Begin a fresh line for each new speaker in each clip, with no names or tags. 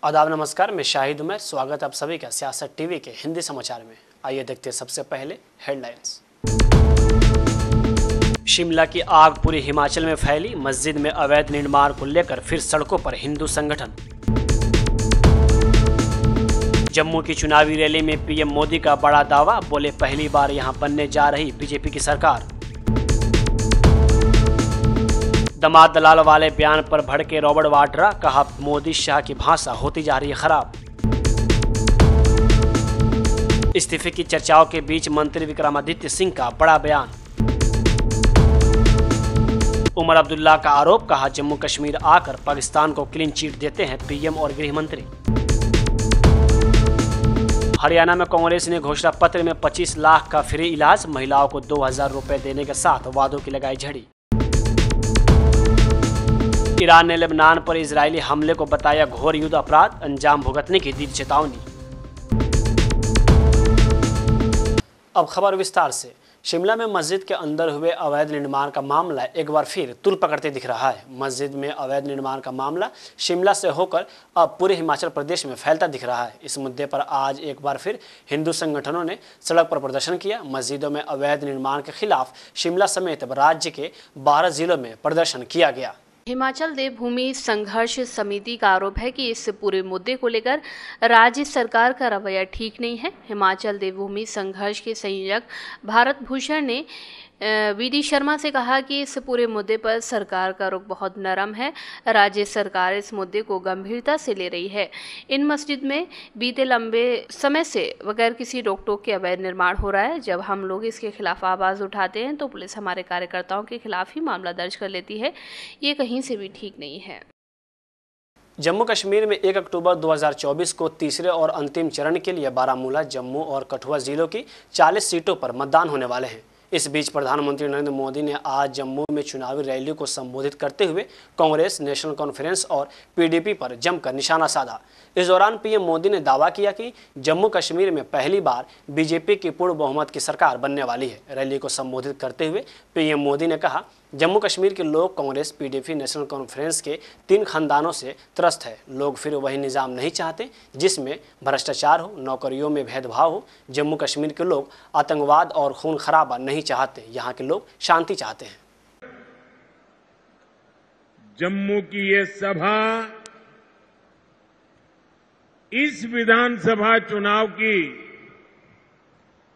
आदाब नमस्कार, मैं शाहिद उमर। स्वागत आप सभी का सियासत टीवी के हिंदी समाचार में। आइए देखते हैं सबसे पहले हेडलाइंस। शिमला की आग पूरे हिमाचल में फैली, मस्जिद में अवैध निर्माण को लेकर फिर सड़कों पर हिंदू संगठन। जम्मू की चुनावी रैली में पीएम मोदी का बड़ा दावा, बोले पहली बार यहां बनने जा रही बीजेपी की सरकार। दमाद दलाल वाले बयान पर भड़के रॉबर्ट वाड्रा, कहा मोदी शाह की भाषा होती जा रही है खराब। इस्तीफे की चर्चाओं के बीच मंत्री विक्रमादित्य सिंह का बड़ा बयान। उमर अब्दुल्ला का आरोप, कहा जम्मू कश्मीर आकर पाकिस्तान को क्लीन चिट देते हैं पीएम और गृह मंत्री। हरियाणा में कांग्रेस ने घोषणा पत्र में 25 लाख का फ्री इलाज, महिलाओं को 2000 रुपए देने के साथ वादों की लगाई झड़ी। ईरान ने लेबनान पर इजरायली हमले को बताया घोर युद्ध अपराध, अंजाम भुगतने की दी चेतावनी। अब खबर विस्तार से। शिमला में मस्जिद के अंदर हुए अवैध निर्माण का मामला एक बार फिर तूल पकड़ते दिख रहा है। मस्जिद में अवैध निर्माण का मामला शिमला से होकर अब पूरे हिमाचल प्रदेश में फैलता दिख रहा है। इस मुद्दे पर आज एक बार फिर हिंदू संगठनों ने सड़क पर प्रदर्शन किया। मस्जिदों में अवैध निर्माण के खिलाफ शिमला समेत राज्य के 12 जिलों में प्रदर्शन किया गया।
हिमाचल देवभूमि संघर्ष समिति का आरोप है कि इस पूरे मुद्दे को लेकर राज्य सरकार का रवैया ठीक नहीं है। हिमाचल देवभूमि संघर्ष के संयोजक भारत भूषण ने वीडी शर्मा से कहा कि इस पूरे मुद्दे पर सरकार का रुख बहुत नरम है। राज्य सरकार इस मुद्दे को गंभीरता से ले रही है। इन मस्जिद में बीते लंबे समय से बगैर किसी रोक टोक के अवैध निर्माण हो रहा है। जब हम लोग इसके खिलाफ आवाज़ उठाते हैं तो पुलिस हमारे कार्यकर्ताओं के खिलाफ ही मामला दर्ज कर लेती है। ये कहीं से भी ठीक नहीं है।
जम्मू कश्मीर में 1 अक्टूबर 2024 को तीसरे और अंतिम चरण के लिए बारामूला, जम्मू और कठुआ जिलों की 40 सीटों पर मतदान होने वाले हैं। इस बीच प्रधानमंत्री नरेंद्र मोदी ने आज जम्मू में चुनावी रैली को संबोधित करते हुए कांग्रेस, नेशनल कॉन्फ्रेंस और पीडीपी पर जमकर निशाना साधा। इस दौरान पीएम मोदी ने दावा किया कि जम्मू कश्मीर में पहली बार बीजेपी की पूर्ण बहुमत की सरकार बनने वाली है। रैली को संबोधित करते हुए पीएम मोदी ने कहा, जम्मू कश्मीर के लोग कांग्रेस, पीडीपी, नेशनल कॉन्फ्रेंस के 3 खानदानों से त्रस्त है। लोग फिर वही निज़ाम नहीं चाहते जिसमें भ्रष्टाचार हो, नौकरियों में भेदभाव हो। जम्मू कश्मीर के लोग आतंकवाद और खून खराबा नहीं चाहते। यहाँ के लोग शांति चाहते हैं।
जम्मू की ये सभा इस विधानसभा चुनाव की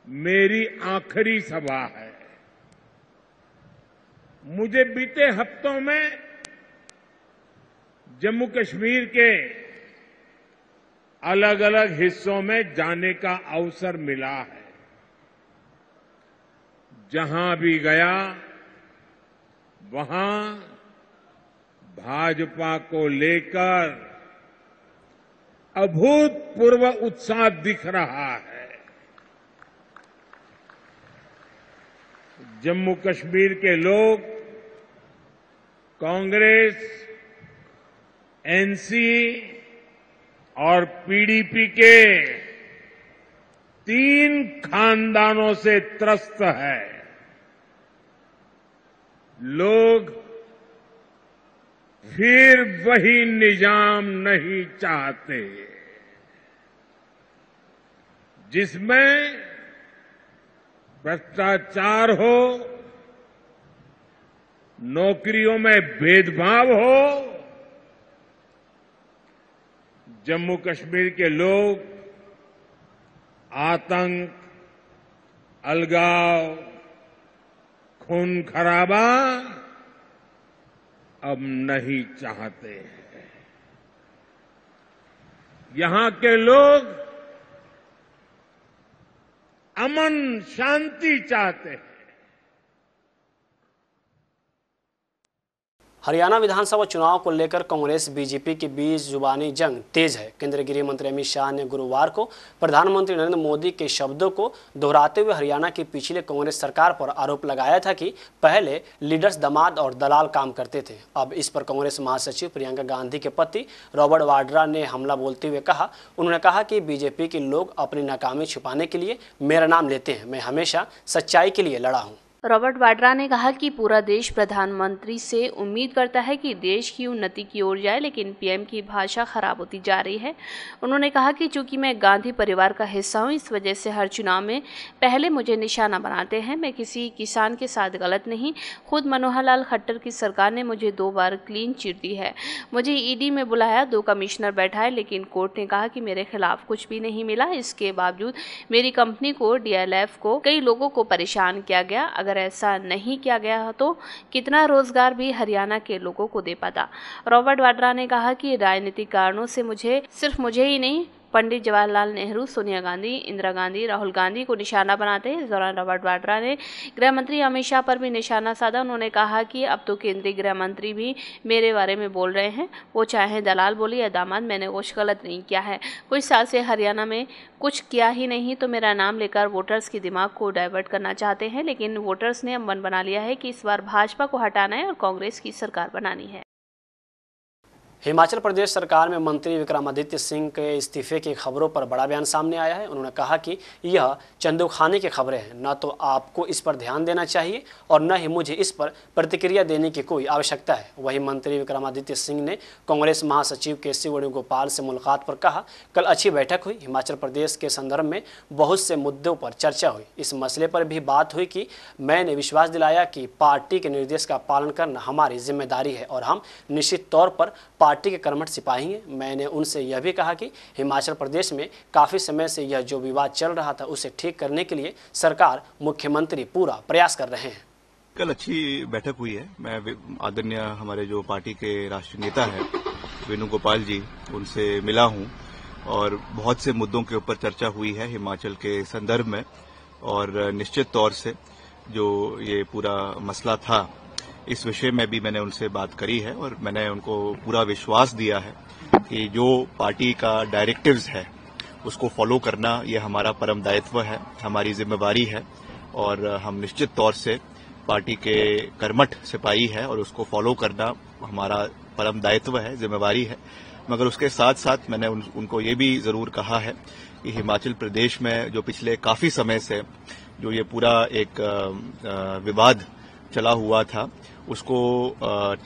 मेरी आखिरी सभा है। मुझे बीते हफ्तों में जम्मू कश्मीर के अलग अलग हिस्सों में जाने का अवसर मिला है। जहां भी गया वहां भाजपा को लेकर अभूतपूर्व उत्साह दिख रहा है। जम्मू कश्मीर के लोग कांग्रेस, एनसी और पीडीपी के 3 खानदानों से त्रस्त है। लोग फिर वही निजाम नहीं चाहते जिसमें भ्रष्टाचार हो, नौकरियों में भेदभाव हो। जम्मू कश्मीर के लोग आतंक, अलगाव, खून खराबा अब नहीं चाहते हैं। यहां के लोग अमन, शांति चाहते हैं।
हरियाणा विधानसभा चुनाव को लेकर कांग्रेस बीजेपी के बीच जुबानी जंग तेज है। केंद्रीय गृह मंत्री अमित शाह ने गुरुवार को प्रधानमंत्री नरेंद्र मोदी के शब्दों को दोहराते हुए हरियाणा की पिछले कांग्रेस सरकार पर आरोप लगाया था कि पहले लीडर्स दमाद और दलाल काम करते थे। अब इस पर कांग्रेस महासचिव प्रियंका गांधी के पति रॉबर्ट वाड्रा ने हमला बोलते हुए कहा, उन्होंने कहा कि बीजेपी के लोग अपनी नाकामी छुपाने के लिए मेरा नाम लेते हैं। मैं हमेशा सच्चाई के लिए लड़ा हूं।
रॉबर्ट वाड्रा ने कहा कि पूरा देश प्रधानमंत्री से उम्मीद करता है कि देश की उन्नति की ओर जाए, लेकिन पीएम की भाषा खराब होती जा रही है। उन्होंने कहा कि चूंकि मैं गांधी परिवार का हिस्सा हूं, इस वजह से हर चुनाव में पहले मुझे निशाना बनाते हैं। मैं किसी किसान के साथ गलत नहीं। खुद मनोहर लाल खट्टर की सरकार ने मुझे 2 बार क्लीन चिट दी है। मुझे ईडी में बुलाया, 2 कमिश्नर बैठाए, लेकिन कोर्ट ने कहा कि मेरे खिलाफ कुछ भी नहीं मिला। इसके बावजूद मेरी कंपनी को, डीएलएफ को, कई लोगों को परेशान किया गया। अगर ऐसा नहीं किया गया तो कितना रोजगार भी हरियाणा के लोगों को दे पाता। रॉबर्ट वाड्रा ने कहा कि राजनीतिक कारणों से सिर्फ मुझे ही नहीं, पंडित जवाहरलाल नेहरू, सोनिया गांधी, इंदिरा गांधी, राहुल गांधी को निशाना बनाते हैं। इस दौरान रॉबर्ट वाड्रा ने गृह मंत्री अमित शाह पर भी निशाना साधा। उन्होंने कहा कि अब तो केंद्रीय गृह मंत्री भी मेरे बारे में बोल रहे हैं, वो चाहे दलाल बोले या दामाद, मैंने कुछ गलत नहीं किया है। कुछ साल से हरियाणा में कुछ किया ही नहीं, तो मेरा नाम लेकर वोटर्स के दिमाग को डाइवर्ट करना चाहते हैं। लेकिन वोटर्स ने अब मन बना लिया है कि इस बार भाजपा को हटाना है और कांग्रेस की सरकार बनानी है।
हिमाचल प्रदेश सरकार में मंत्री विक्रमादित्य सिंह के इस्तीफे की खबरों पर बड़ा बयान सामने आया है। उन्होंने कहा कि यह चंदूखाने की खबरें हैं, न तो आपको इस पर ध्यान देना चाहिए और न ही मुझे इस पर प्रतिक्रिया देने की कोई आवश्यकता है। वहीं मंत्री विक्रमादित्य सिंह ने कांग्रेस महासचिव केसी वेणुगोपाल से मुलाकात पर कहा, कल अच्छी बैठक हुई। हिमाचल प्रदेश के संदर्भ में बहुत से मुद्दों पर चर्चा हुई। इस मसले पर भी बात हुई कि मैंने विश्वास दिलाया कि पार्टी के निर्देश का पालन करना हमारी जिम्मेदारी है और हम निश्चित तौर पर पार्टी के कर्मठ सिपाही हैं। मैंने उनसे यह भी कहा कि हिमाचल प्रदेश में काफ़ी समय से यह जो विवाद चल रहा था उसे ठीक करने के लिए सरकार, मुख्यमंत्री पूरा प्रयास कर रहे हैं।
कल अच्छी बैठक हुई है। मैं आदरणीय हमारे जो पार्टी के राष्ट्रीय नेता हैं वेणुगोपाल जी, उनसे मिला हूं और बहुत से मुद्दों के ऊपर चर्चा हुई है हिमाचल के संदर्भ में। और निश्चित तौर से जो ये पूरा मसला था, इस विषय में भी मैंने उनसे बात करी है और मैंने उनको पूरा विश्वास दिया है कि जो पार्टी का डायरेक्टिव्स है उसको फॉलो करना ये हमारा परम दायित्व है, हमारी जिम्मेवारी है और हम निश्चित तौर से पार्टी के कर्मठ सिपाही है और उसको फॉलो करना हमारा परम दायित्व है, जिम्मेवारी है। मगर उसके साथ साथ मैंने उनको ये भी जरूर कहा है कि हिमाचल प्रदेश में जो पिछले काफी समय से जो ये पूरा एक विवाद चला हुआ था, उसको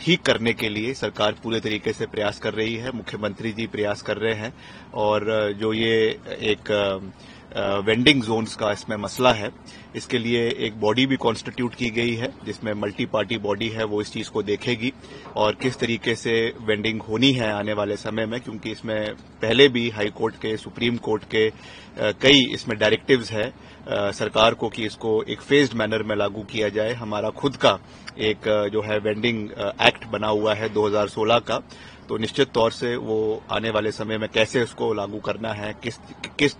ठीक करने के लिए सरकार पूरे तरीके से प्रयास कर रही है। मुख्यमंत्री जी प्रयास कर रहे हैं और जो ये एक वेंडिंग जोन्स का इसमें मसला है, इसके लिए एक बॉडी भी कॉन्स्टिट्यूट की गई है जिसमें मल्टी पार्टी बॉडी है, वो इस चीज को देखेगी और किस तरीके से वेंडिंग होनी है आने वाले समय में, क्योंकि इसमें पहले भी हाई कोर्ट के, सुप्रीम कोर्ट के कई इसमें डायरेक्टिव्स है सरकार को कि इसको एक फेज्ड मैनर में लागू किया जाए। हमारा खुद का एक जो है वेंडिंग एक्ट बना हुआ है 2016 का, तो निश्चित तौर से वो आने वाले समय में कैसे उसको लागू करना है, किस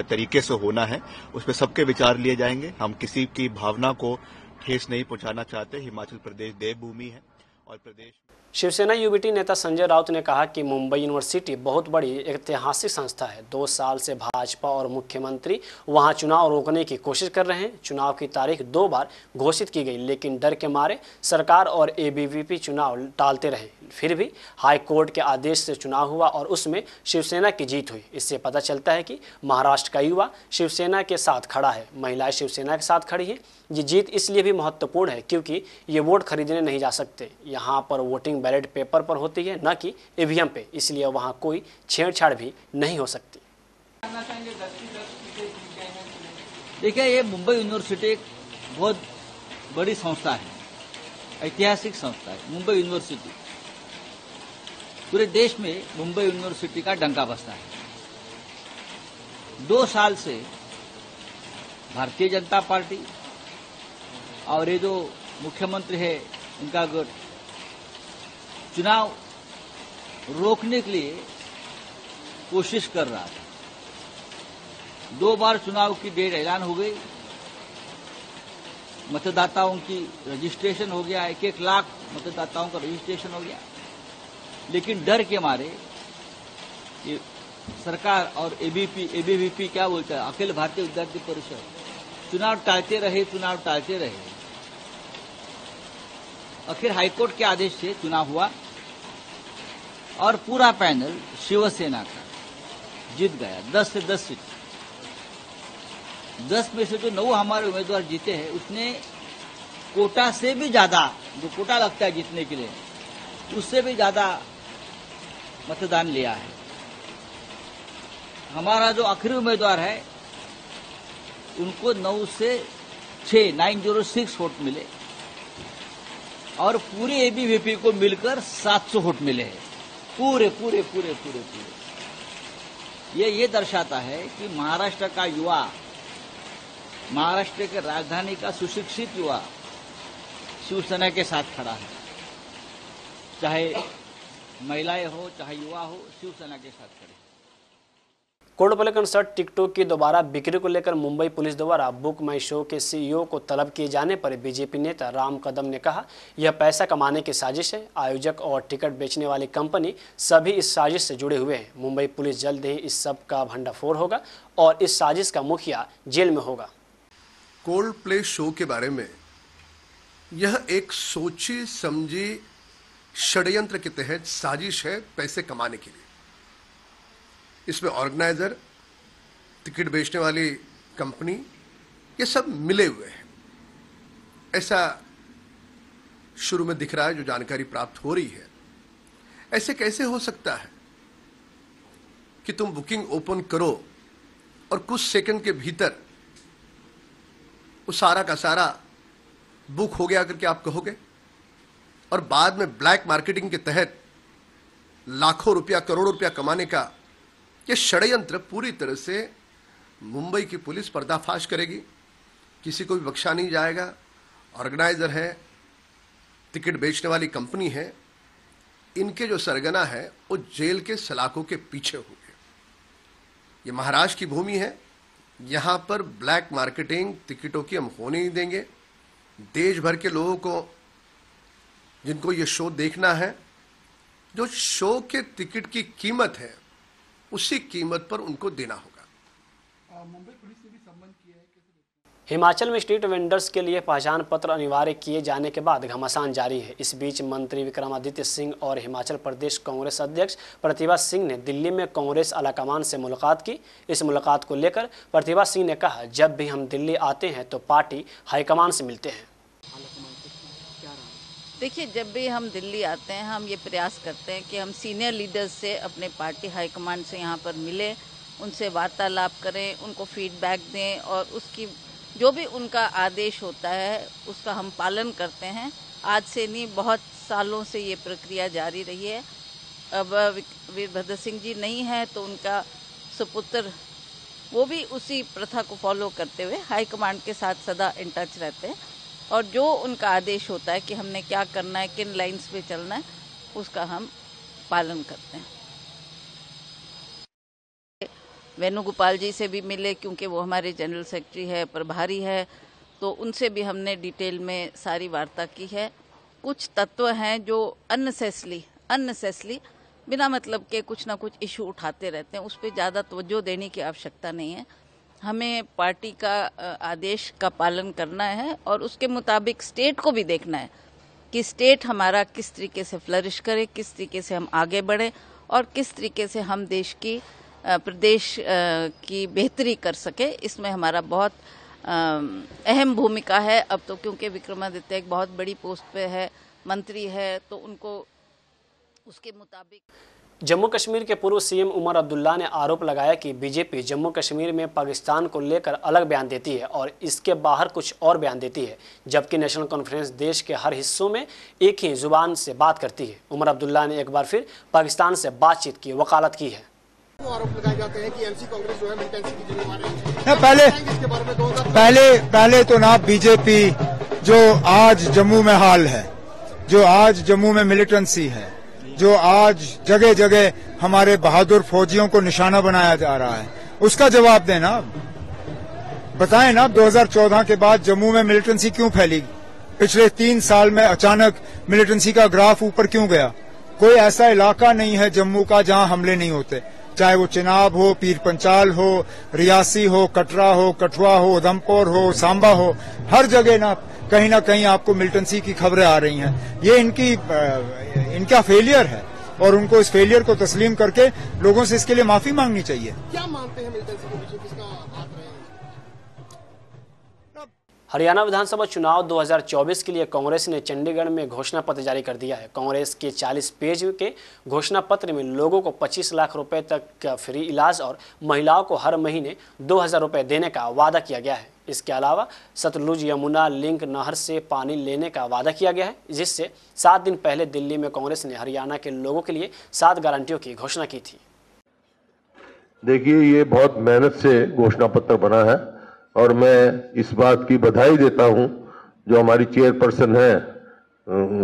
तरीके से होना है, उस पर सबके विचार लिए जाएंगे। हम किसी की भावना को ठेस नहीं पहुंचाना चाहते। हिमाचल प्रदेश देवभूमि है और प्रदेश।
शिवसेना यूबीटी नेता संजय राउत ने कहा कि मुंबई यूनिवर्सिटी बहुत बड़ी ऐतिहासिक संस्था है। 2 साल से भाजपा और मुख्यमंत्री वहां चुनाव रोकने की कोशिश कर रहे हैं। चुनाव की तारीख 2 बार घोषित की गई, लेकिन डर के मारे सरकार और एबीवीपी चुनाव टालते रहे। फिर भी हाई कोर्ट के आदेश से चुनाव हुआ और उसमें शिवसेना की जीत हुई। इससे पता चलता है कि महाराष्ट्र का युवा शिवसेना के साथ खड़ा है, महिलाएं शिवसेना के साथ खड़ी हैं। ये जीत इसलिए भी महत्वपूर्ण है क्योंकि ये वोट खरीदने नहीं जा सकते। यहाँ पर वोटिंग बैलेट पेपर पर होती है, न कि ईवीएम पे, इसलिए वहाँ कोई छेड़छाड़ भी नहीं हो सकती।
देखिए, ये मुंबई यूनिवर्सिटी एक बहुत बड़ी संस्था है, ऐतिहासिक संस्था है। मुंबई यूनिवर्सिटी पूरे देश में मुंबई यूनिवर्सिटी का डंका बजता है। 2 साल से भारतीय जनता पार्टी और ये जो मुख्यमंत्री है उनका गठ चुनाव रोकने के लिए कोशिश कर रहा था। 2 बार चुनाव की डेट ऐलान हो गई, मतदाताओं की रजिस्ट्रेशन हो गया, 1-1 लाख मतदाताओं का रजिस्ट्रेशन हो गया, लेकिन डर के मारे ये सरकार और एबीवीपी क्या बोलता है, अखिल भारतीय विद्यार्थी परिषद, चुनाव टालते रहे। आखिर हाईकोर्ट के आदेश से चुनाव हुआ और पूरा पैनल शिवसेना का जीत गया, 10 से 10 सीट। 10 में से जो 9 हमारे उम्मीदवार जीते हैं, उसने कोटा से भी ज्यादा, जो कोटा लगता है जीतने के लिए, उससे भी ज्यादा मतदान लिया है। हमारा जो आखिरी उम्मीदवार है उनको 9 से 6 906 वोट मिले और पूरे एबीवीपी को मिलकर 700 वोट मिले हैं। पूरे पूरे पूरे पूरे पूरे ये दर्शाता है कि महाराष्ट्र का युवा, महाराष्ट्र के राजधानी का सुशिक्षित युवा शिवसेना के साथ खड़ा है। चाहे महिलाएं हो चाहे युवा हो, शिवसेना के साथ खड़े।
कोल्डप्ले कंसर्ट टिकटों की दोबारा बिक्री को लेकर मुंबई पुलिस द्वारा बुक माई शो के सीईओ को तलब किए जाने पर बीजेपी नेता राम कदम ने कहा, यह पैसा कमाने की साजिश है। आयोजक और टिकट बेचने वाली कंपनी सभी इस साजिश से जुड़े हुए हैं। मुंबई पुलिस जल्द ही इस सब का भंडाफोड़ होगा और इस साजिश का मुखिया जेल में होगा।
कोल्डप्ले शो के बारे में यह एक सोची समझी षड्यंत्र के तहत साजिश है पैसे कमाने के लिए। इसमें ऑर्गेनाइजर, टिकट बेचने वाली कंपनी, ये सब मिले हुए हैं, ऐसा शुरू में दिख रहा है जो जानकारी प्राप्त हो रही है। ऐसे कैसे हो सकता है कि तुम बुकिंग ओपन करो और कुछ सेकंड के भीतर वो सारा का सारा बुक हो गया करके आप कहोगे, और बाद में ब्लैक मार्केटिंग के तहत लाखों रुपया, करोड़ों रुपया कमाने का यह षड्यंत्र पूरी तरह से मुंबई की पुलिस पर्दाफाश करेगी। किसी को भी बख्शा नहीं जाएगा। ऑर्गेनाइजर है, टिकट बेचने वाली कंपनी है, इनके जो सरगना है वो जेल के सलाखों के पीछे होंगे। ये महाराष्ट्र की भूमि है, यहां पर ब्लैक मार्केटिंग टिकटों की हम होने नहीं देंगे। देश भर के लोगों को जिनको ये शो देखना है, जो शो के टिकट की कीमत है उसी कीमत पर उनको देना होगा।
मुंबई पुलिस ने भी संबंध किया है।
हिमाचल में स्ट्रीट वेंडर्स के लिए पहचान पत्र अनिवार्य किए जाने के बाद घमासान जारी है। इस बीच मंत्री विक्रमादित्य सिंह और हिमाचल प्रदेश कांग्रेस अध्यक्ष प्रतिभा सिंह ने दिल्ली में कांग्रेस आलाकमान से मुलाकात की। इस मुलाकात को लेकर प्रतिभा सिंह ने कहा, जब भी हम दिल्ली आते हैं तो पार्टी हाईकमान से मिलते हैं।
देखिए, जब भी हम दिल्ली आते हैं हम ये प्रयास करते हैं कि हम सीनियर लीडर्स से, अपने पार्टी हाईकमान से यहाँ पर मिलें, उनसे वार्तालाप करें, उनको फीडबैक दें और उसकी जो भी उनका आदेश होता है उसका हम पालन करते हैं। आज से नहीं, बहुत सालों से ये प्रक्रिया जारी रही है। अब वीरभद्र सिंह जी नहीं है तो उनका सुपुत्र, वो भी उसी प्रथा को फॉलो करते हुए हाईकमान के साथ सदा इन टच रहते हैं और जो उनका आदेश होता है कि हमने क्या करना है, किन लाइंस पे चलना है, उसका हम पालन करते हैं। वेणुगोपाल जी से भी मिले क्योंकि वो हमारे जनरल सेक्रेटरी है, प्रभारी है, तो उनसे भी हमने डिटेल में सारी वार्ता की है। कुछ तत्व हैं जो अननेसेसरी बिना मतलब के कुछ ना कुछ इशू उठाते रहते हैं, उस पर ज़्यादा तवज्जो देने की आवश्यकता नहीं है। हमें पार्टी का आदेश का पालन करना है और उसके मुताबिक स्टेट को भी देखना है कि स्टेट हमारा किस तरीके से फ्लरिश करे, किस तरीके से हम आगे बढ़े और किस तरीके से हम देश की, प्रदेश की बेहतरी कर सके। इसमें हमारा बहुत अहम भूमिका है। अब तो क्योंकि विक्रमादित्य एक बहुत बड़ी पोस्ट पे है, मंत्री है, तो उनको उसके मुताबिक।
जम्मू कश्मीर के पूर्व सीएम उमर अब्दुल्ला ने आरोप लगाया कि बीजेपी जम्मू कश्मीर में पाकिस्तान को लेकर अलग बयान देती है और इसके बाहर कुछ और बयान देती है, जबकि नेशनल कॉन्फ्रेंस देश के हर हिस्सों में एक ही जुबान से बात करती है। उमर अब्दुल्ला ने एक बार फिर पाकिस्तान से बातचीत की वकालत की है।
आरोप लगाए जाते हैं कि एमसी कांग्रेस जो है मिलिटेंसी की जिम्मेदारी
है। पहले तो ना बीजेपी जो आज जम्मू में हाल है, जो आज जम्मू में मिलिटेंसी है, जो आज जगह जगह हमारे बहादुर फौजियों को निशाना बनाया जा रहा है, उसका जवाब देना। बताएं ना, 2014 के बाद जम्मू में मिलिटेंसी क्यों फैली? पिछले 3 साल में अचानक मिलिटेंसी का ग्राफ ऊपर क्यों गया? कोई ऐसा इलाका नहीं है जम्मू का जहां हमले नहीं होते, चाहे वो चिनाब हो, पीर पंचाल हो, रियासी हो, कटरा हो, कठुआ हो, उधमपुर हो, सांबा हो, हर जगह ना कहीं आपको मिलिटेंसी की खबरें आ रही हैं। ये इनका फेलियर है और उनको इस फेलियर को तस्लीम करके लोगों से इसके लिए माफी मांगनी चाहिए।
क्या मानते हैं मिलिटेंसी के पीछे किसका हाथ रहे हैं?
हरियाणा विधानसभा चुनाव 2024 के लिए कांग्रेस ने चंडीगढ़ में घोषणा पत्र जारी कर दिया है। कांग्रेस के 40 पेज के घोषणा पत्र में लोगों को 25 लाख रुपए तक का फ्री इलाज और महिलाओं को हर महीने 2000 रुपए देने का वादा किया गया है। इसके अलावा सतलुज यमुना लिंक नहर से पानी लेने का वादा किया गया है, जिससे 7 दिन पहले दिल्ली में कांग्रेस ने हरियाणा के लोगों के लिए 7 गारंटियों की घोषणा की थी।
देखिए, ये बहुत मेहनत से घोषणा पत्र बना है और मैं इस बात की बधाई देता हूं जो हमारी चेयरपर्सन है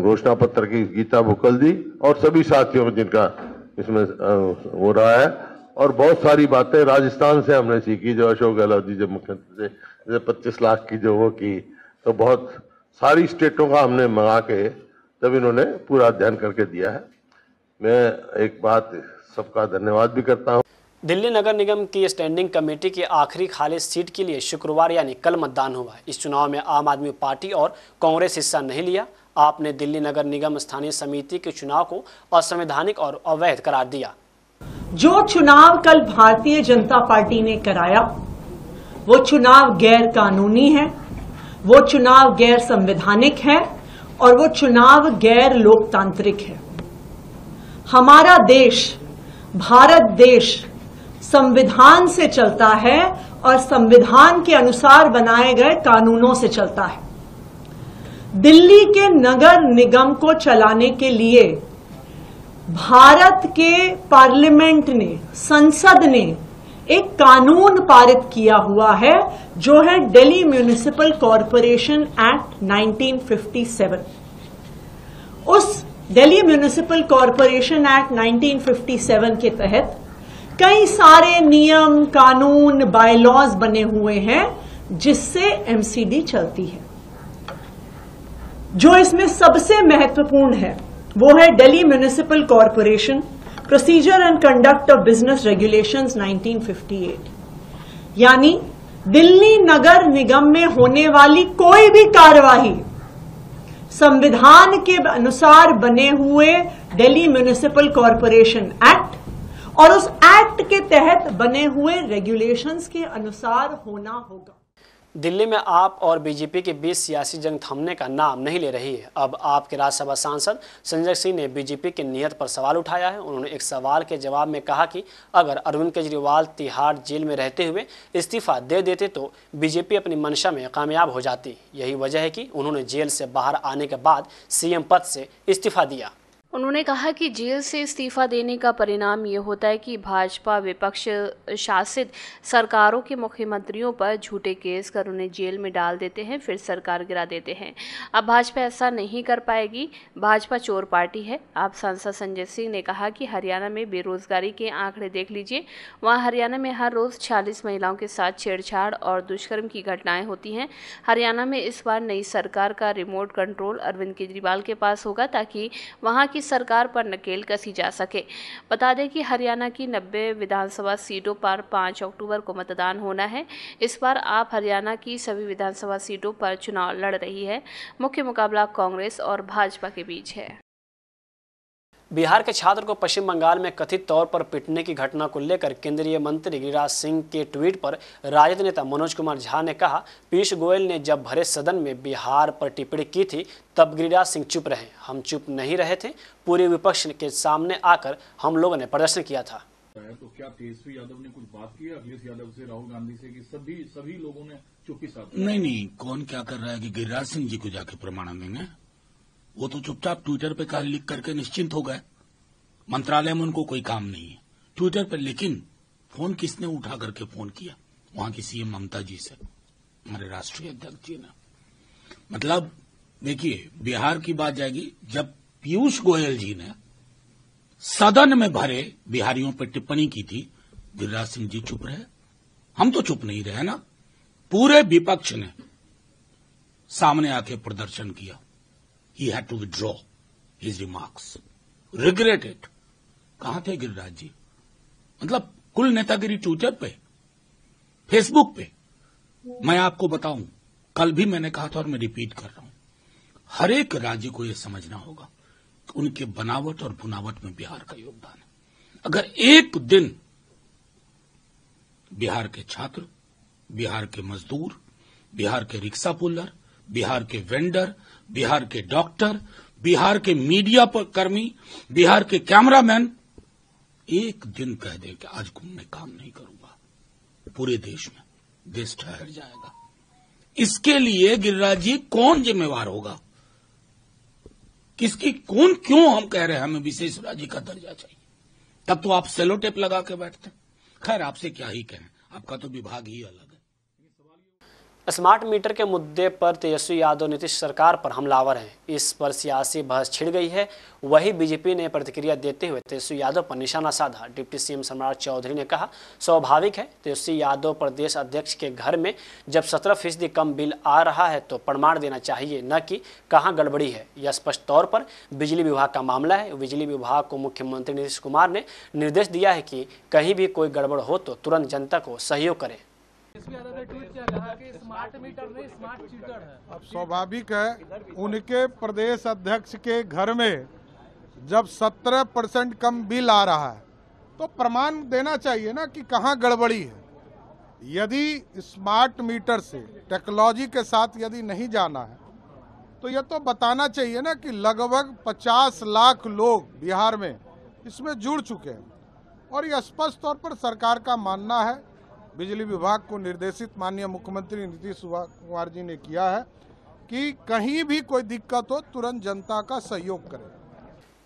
घोषणा पत्र की गीता भुकल्दी और सभी साथियों जिनका इसमें हो रहा है। और बहुत सारी बातें राजस्थान से हमने सीखी, जो अशोक गहलोत जी जब मुख्यमंत्री से 25 लाख की जो वो की, तो बहुत सारी स्टेटों का हमने मंगा के तब इन्होंने पूरा अध्ययन करके दिया है। मैं एक बात सबका धन्यवाद भी करता हूँ।
दिल्ली नगर निगम की स्टैंडिंग कमेटी की आखिरी खाली सीट के लिए शुक्रवार यानी कल मतदान हुआ। इस चुनाव में आम आदमी पार्टी और कांग्रेस हिस्सा नहीं लिया। आपने दिल्ली नगर निगम स्थानीय समिति के चुनाव को असंवैधानिक और अवैध करार दिया।
जो चुनाव कल भारतीय जनता पार्टी ने कराया वो चुनाव गैर कानूनी है, वो चुनाव गैर संवैधानिक है और वो चुनाव गैर लोकतांत्रिक है। हमारा देश, भारत देश संविधान से चलता है और संविधान के अनुसार बनाए गए कानूनों से चलता है। दिल्ली के नगर निगम को चलाने के लिए भारत के पार्लियामेंट ने, संसद ने एक कानून पारित किया हुआ है जो है दिल्ली म्युनिसिपल कॉरपोरेशन एक्ट 1957। उस दिल्ली म्युनिसिपल कॉरपोरेशन एक्ट 1957 के तहत कई सारे नियम, कानून, बायलॉज बने हुए हैं जिससे एमसीडी चलती है। जो इसमें सबसे महत्वपूर्ण है वो है Delhi municipal corporation procedure and conduct of business regulations 1958। यानी दिल्ली नगर निगम में होने वाली कोई भी कार्यवाही संविधान के अनुसार बने हुए दिल्ली म्युनिसिपल कॉरपोरेशन एक्ट और उस एक्ट के तहत बने हुए रेगुलेशंस के अनुसार होना होगा।
दिल्ली में आप और बीजेपी के बीच सियासी जंग थमने का नाम नहीं ले रही है। अब आपके राज्यसभा सांसद संजय सिंह ने बीजेपी की नीयत पर सवाल उठाया है। उन्होंने एक सवाल के जवाब में कहा कि अगर अरविंद केजरीवाल तिहाड़ जेल में रहते हुए इस्तीफा दे देते तो बीजेपी अपनी मंशा में कामयाब हो जाती। यही वजह है कि उन्होंने जेल से बाहर आने के बाद सीएम पद से इस्तीफा दिया।
उन्होंने कहा कि जेल से इस्तीफा देने का परिणाम ये होता है कि भाजपा विपक्ष शासित सरकारों के मुख्यमंत्रियों पर झूठे केस कर उन्हें जेल में डाल देते हैं, फिर सरकार गिरा देते हैं। अब भाजपा ऐसा नहीं कर पाएगी। भाजपा चोर पार्टी है। आप सांसद संजय सिंह ने कहा कि हरियाणा में बेरोजगारी के आंकड़े देख लीजिए। वहाँ हरियाणा में हर रोज 46 महिलाओं के साथ छेड़छाड़ और दुष्कर्म की घटनाएं होती हैं। हरियाणा में इस बार नई सरकार का रिमोट कंट्रोल अरविंद केजरीवाल के पास होगा ताकि वहाँ की सरकार पर नकेल कसी जा सके। बता दें कि हरियाणा की 90 विधानसभा सीटों पर 5 अक्टूबर को मतदान होना है। इस बार आप हरियाणा की सभी विधानसभा सीटों पर चुनाव लड़ रही है। मुख्य मुकाबला कांग्रेस और भाजपा के बीच है।
बिहार के छात्र को पश्चिम बंगाल में कथित तौर पर पीटने की घटना को लेकर केंद्रीय मंत्री गिरिराज सिंह के ट्वीट पर राजद नेता मनोज कुमार झा ने कहा, पीयूष गोयल ने जब भरे सदन में बिहार पर टिप्पणी की थी तब गिरिराज सिंह चुप रहे। हम चुप नहीं रहे थे। पूरे विपक्ष के सामने आकर हम लोगों ने प्रदर्शन किया था।
तो क्या तेजस्वी यादव ने कुछ बात की है अखिलेश यादव से, राहुल गांधी से, कि सभी लोगों ने चुप्पी साध?
नहीं, कौन क्या कर रहा है कि गिरिराज सिंह जी को जाके प्रमाण देंगे? वो तो चुपचाप ट्विटर पे कार्य लिख करके निश्चिंत हो गए। मंत्रालय में उनको कोई काम नहीं है ट्विटर पर। लेकिन फोन किसने उठा करके फोन किया? वहां की सीएम ममता जी से, हमारे राष्ट्रीय अध्यक्ष जी ने। मतलब देखिए, बिहार की बात जाएगी। जब पीयूष गोयल जी ने सदन में भरे बिहारियों पर टिप्पणी की थी, गिरिराज सिंह जी चुप रहे। हम तो चुप नहीं रहे ना। पूरे विपक्ष ने सामने आके प्रदर्शन किया। He had to withdraw his remarks, regret it. कहां थे गिरिराज जी? मतलब कुल नेतागिरी ट्विटर पे, फेसबुक पे। मैं आपको बताऊं, कल भी मैंने कहा था और मैं रिपीट कर रहा हूं, हर एक राज्य को यह समझना होगा कि उनके बनावट और भुनावट में बिहार का योगदान है। अगर एक दिन बिहार के छात्र, बिहार के मजदूर, बिहार के रिक्शा पुलर, बिहार के वेंडर, बिहार के डॉक्टर, बिहार के मीडिया कर्मी, बिहार के कैमरामैन एक दिन कह दे कि आज मैं काम नहीं करूंगा, पूरे देश में देश ठहर जाएगा। इसके लिए गिरिराज जी कौन जिम्मेवार होगा? किसकी कौन क्यों हम कह रहे हैं हमें विशेष राज्य का दर्जा चाहिए? तब तो आप सेलो टेप लगा के बैठते। खैर, आपसे क्या ही कहें, आपका तो विभाग ही अलग है।
स्मार्ट मीटर के मुद्दे पर तेजस्वी यादव नीतीश सरकार पर हमलावर हैं। इस पर सियासी बहस छिड़ गई है। वही बीजेपी ने प्रतिक्रिया देते हुए तेजस्वी यादव पर निशाना साधा। डिप्टी सीएम सम्राट चौधरी ने कहा, स्वाभाविक है, तेजस्वी यादव प्रदेश अध्यक्ष के घर में जब 17% कम बिल आ रहा है तो प्रमाण देना चाहिए, न कि कहाँ गड़बड़ी है। यह स्पष्ट तौर पर बिजली विभाग का मामला है। बिजली विभाग को मुख्यमंत्री नीतीश कुमार ने निर्देश दिया है कि कहीं भी कोई गड़बड़ हो तो तुरंत जनता को सहयोग करें।
अब स्वाभाविक है, उनके प्रदेश अध्यक्ष के घर में जब 17% कम बिल आ रहा है तो प्रमाण देना चाहिए ना कि कहाँ गड़बड़ी है। यदि स्मार्ट मीटर से टेक्नोलॉजी के साथ यदि नहीं जाना है तो यह तो बताना चाहिए ना कि लगभग 50 लाख लोग बिहार में इसमें जुड़ चुके हैं। और यह स्पष्ट तौर पर सरकार का मानना है, बिजली विभाग को निर्देशित माननीय मुख्यमंत्री नीतीश कुमार जी ने किया है कि कहीं भी कोई दिक्कत हो तुरंत जनता का सहयोग करें।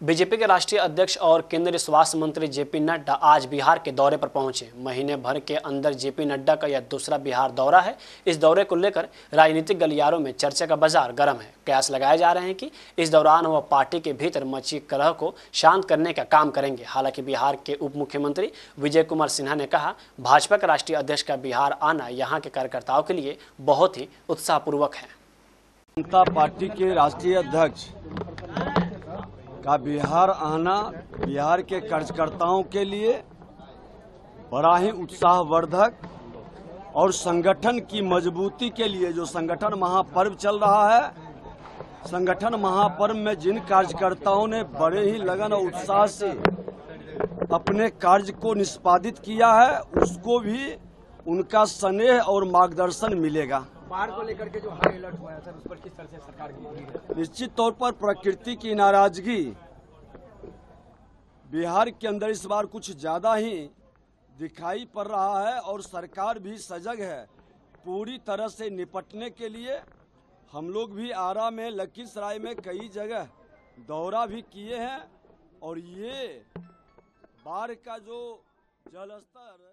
बीजेपी के राष्ट्रीय अध्यक्ष और केंद्रीय स्वास्थ्य मंत्री जेपी नड्डा आज बिहार के दौरे पर पहुंचे। महीने भर के अंदर जेपी नड्डा का यह दूसरा बिहार दौरा है। इस दौरे को लेकर राजनीतिक गलियारों में चर्चा का बाजार गर्म है। कयास लगाए जा रहे हैं कि इस दौरान वह पार्टी के भीतर मची कलह को शांत करने का काम करेंगे। हालांकि बिहार के उप मुख्यमंत्री विजय कुमार सिन्हा ने कहा, भाजपा के राष्ट्रीय अध्यक्ष का बिहार आना यहाँ के कार्यकर्ताओं के लिए बहुत ही उत्साहपूर्वक है।
जनता पार्टी के राष्ट्रीय अध्यक्ष का बिहार आना बिहार के कार्यकर्ताओं के लिए बड़ा ही उत्साहवर्धक और संगठन की मजबूती के लिए, जो संगठन महापर्व चल रहा है, संगठन महापर्व में जिन कार्यकर्ताओं ने बड़े ही लगन और उत्साह से अपने कार्य को निष्पादित किया है, उसको भी उनका स्नेह और मार्गदर्शन मिलेगा।
बाढ़ को लेकर के जो हाई अलर्ट हुआ है सर, उस पर किस तरह से सरकार की?
निश्चित तौर पर प्रकृति की नाराजगी बिहार के अंदर इस बार कुछ ज्यादा ही दिखाई पड़ रहा है और सरकार भी सजग है पूरी तरह से निपटने के लिए। हम लोग भी आरा में, लखीसराय में कई जगह दौरा भी किए हैं और ये बाढ़ का जो जलस्तर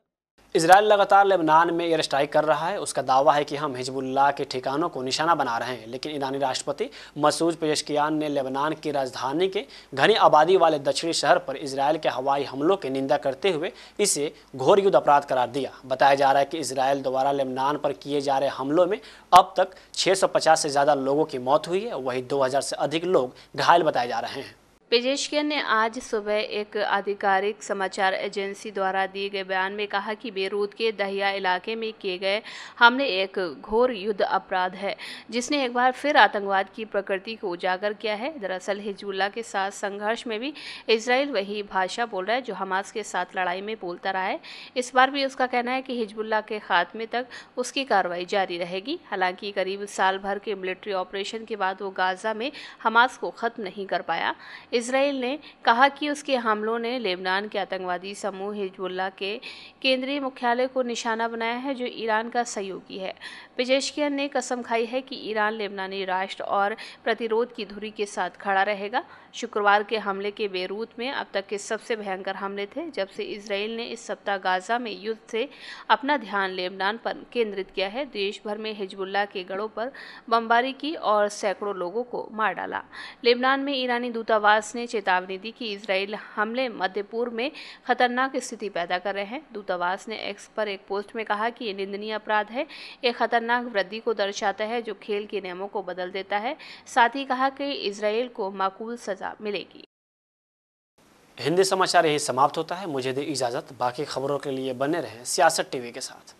इजराइल लगातार लेबनान में एयर स्ट्राइक कर रहा है। उसका दावा है कि हम हिजबुल्लाह के ठिकानों को निशाना बना रहे हैं। लेकिन ईरानी राष्ट्रपति मसूद पेजेश्कियान ने लेबनान की राजधानी के घनी आबादी वाले दक्षिणी शहर पर इजराइल के हवाई हमलों की निंदा करते हुए इसे घोर युद्ध अपराध करार दिया। बताया जा रहा है कि इजराइल द्वारा लेबनान पर किए जा रहे हमलों में अब तक 650 से ज़्यादा लोगों की मौत हुई है। वहीं 2000 से अधिक लोग घायल बताए जा रहे हैं।
पेजेश्कियान ने आज सुबह एक आधिकारिक समाचार एजेंसी द्वारा दिए गए बयान में कहा कि बेरूत के दहिया इलाके में किए गए हमले एक घोर युद्ध अपराध है, जिसने एक बार फिर आतंकवाद की प्रकृति को उजागर किया है। दरअसल हिजबुल्लाह के साथ संघर्ष में भी इजराइल वही भाषा बोल रहा है जो हमास के साथ लड़ाई में बोलता रहा है। इस बार भी उसका कहना है कि हिजबुल्लाह के खात्मे तक उसकी कार्रवाई जारी रहेगी। हालांकि करीब साल भर के मिलिट्री ऑपरेशन के बाद वो गाजा में हमास को खत्म नहीं कर पाया। इजराइल ने कहा कि उसके हमलों ने लेबनान के आतंकवादी समूह हिजबुल्लाह के केंद्रीय मुख्यालय को निशाना बनाया है, जो ईरान का सहयोगी है। पेजेश्कियान ने कसम खाई है कि ईरान लेबनानी राष्ट्र और प्रतिरोध की धुरी के साथ खड़ा रहेगा। शुक्रवार के हमले के बेरूत में अब तक के सबसे भयंकर हमले थे, जब से इजराइल ने इस सप्ताह गाजा में युद्ध से अपना ध्यान लेबनान पर केंद्रित किया है। देश भर में हिजबुल्लाह के गढ़ों पर बमबारी की और सैकड़ों लोगों को मार डाला। लेबनान में ईरानी दूतावास ने चेतावनी दी कि इजराइल हमले मध्य पूर्व में खतरनाक स्थिति पैदा कर रहे हैं। दूतावास ने एक्स पर एक पोस्ट में कहा कि ये निंदनीय अपराध है, एक खतरनाक वृद्धि को दर्शाता है जो खेल के नियमों को बदल देता है। साथ ही कहा कि इजराइल को माकूल सजा मिलेगी।
हिंदी समाचार यही समाप्त होता है। मुझे दे इजाजत। बाकी खबरों के लिए बने रहें सियासत टीवी के साथ।